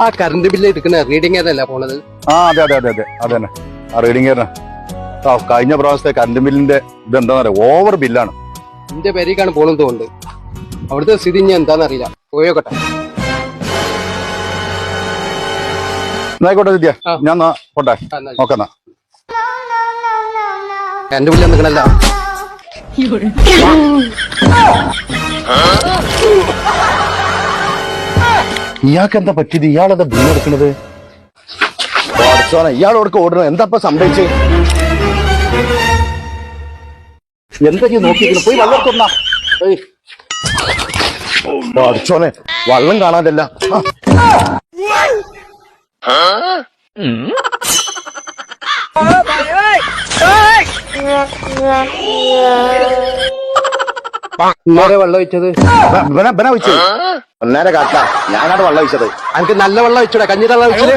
ആ current bill എടുക്കുന്ന reading ഏതല്ല പോണത്? ആ അതെ അതെ അതെ അതെ അത് തന്നെ. ആ റീഡിംഗ് തന്നെ. ആ കഴിഞ്ഞ പ്രാവശ്യത്തെ കറണ്ട് ബില്ലിന്റെ ഇത് എന്താന്ന് പറയാ, ഓവർ ബില്ലാണ്. എന്റെ പേരേക്കാണ് പോണെന്ന് തോന്നുന്നുണ്ട്. അവിടുത്തെ സ്ഥിതി ഇനി എന്താണെന്നറിയില്ല. പോയോക്കട്ടെ. എന്നായിക്കോട്ടെ വിദ്യ, ഞാൻ പോട്ടെ, നോക്കാം. കറണ്ട് ബില്ല് നിൽക്കണല്ലോ. ഇയാൾക്ക് എന്താ പറ്റിയത്? ഇയാളെന്താ ബില്ല് എടുക്കണത്? ഇയാളോടൊക്കെ ഓടണം. എന്താ ഇപ്പൊ സംഭവിച്ചത്? എന്തൊക്കെയാ നോക്കിയിരിക്കണം? പോയി വെള്ളം എടുത്തോന്നാ. പഠിച്ചോനെ, വള്ളം കാണാനല്ല. ഇന്നലെ വെള്ളം ഒഴിച്ചത് വെച്ചത് ഒന്നേരെ കാക്ക, ഞാനാണ് വെള്ളം ഒഴിച്ചത്. എനിക്ക് നല്ല വെള്ളം ഒഴിച്ചൂടെ? കഞ്ഞിട്ടള്ള ഒഴിച്ചത്.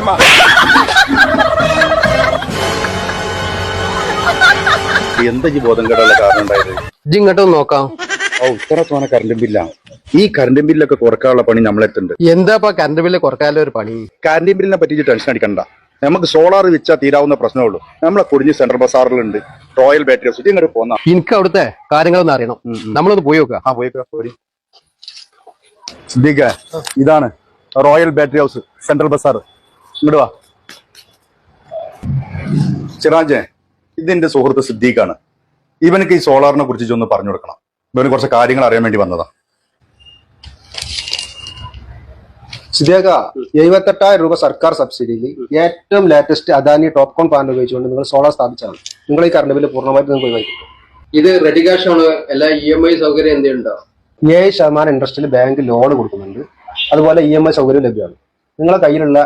എന്താ ഈ ബോധം കേടുള്ള കാരണം ഉണ്ടായത്? ഇജ്ജ് ഇങ്ങോട്ടൊന്ന് നോക്കാം. ഇത്ര തോന്നെ കറണ്ട് ബില്ലാണ്. ഈ കറണ്ട് ബില്ലൊക്കെ കുറക്കാനുള്ള പണി നമ്മളെത്തുണ്ട്. എന്താ കറണ്ട് ബില്ല് കുറക്കാനുള്ള ഒരു പണി? കറണ്ട് ബില്ലിനെ പറ്റി ടെൻഷൻ അടിക്കണ്ട. നമുക്ക് സോളാർ വെച്ചാൽ തീരാവുന്ന പ്രശ്നമേ ഉള്ളൂ. നമ്മളെ കുടിഞ്ഞ് സെൻട്രൽ ബസാറിലുണ്ട് റോയൽ ബാറ്ററി ഹൗസ്. ഇങ്ങോട്ട് പോന്നാ. എനിക്ക് അവിടുത്തെ കാര്യങ്ങളൊന്നും അറിയണം. നമ്മളൊന്ന് പോയി നോക്കാം. സിദ്ദീഖ, ഇതാണ് royal battery house, central bazaar. ഇങ്ങോട്ട് വാ. ചിറാജെ, ഇതെന്റെ സുഹൃത്ത് സിദ്ദീഖാണ്. ഇവനക്ക് ഈ സോളാറിനെ കുറിച്ച് ഒന്ന് പറഞ്ഞു കൊടുക്കണം. ഇവന് കുറച്ച് കാര്യങ്ങൾ അറിയാൻ വേണ്ടി വന്നതാ. സിദ്ദീഖ, 78,000 രൂപ സർക്കാർ സബ്സിഡിയിൽ ഏറ്റവും ലേറ്റസ്റ്റ് അദാനി ടോപ്കോൺ പാനൽ ഉപയോഗിച്ചുകൊണ്ട് നിങ്ങൾ സോളാർ സ്ഥാപിച്ചാണ്. നിങ്ങൾ ഈ കറണ്ട് ബില്ല് പൂർണ്ണമായിട്ട് നിങ്ങൾക്ക് ഒഴിവാക്കിക്കും. ഇത് റെഡി ക്യാഷ് ആണ്? എല്ലാ EMI സൗകര്യം എന്തെയുണ്ടോ? 7% ഇൻട്രസ്റ്റിൽ ബാങ്ക് ലോൺ കൊടുക്കുന്നുണ്ട്. അതുപോലെ EMI സൗകര്യം ലഭ്യമാണ്. നിങ്ങളെ കയ്യിലുള്ള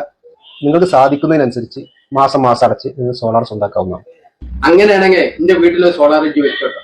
നിങ്ങൾക്ക് സാധിക്കുന്നതിനനുസരിച്ച് മാസം അടച്ച് നിങ്ങൾ സോളാർ സ്വന്തമാക്കാവുന്നതാണ്. അങ്ങനെയാണെങ്കിൽ എന്റെ വീട്ടിൽ സോളാർ വെച്ചോട്ടോ.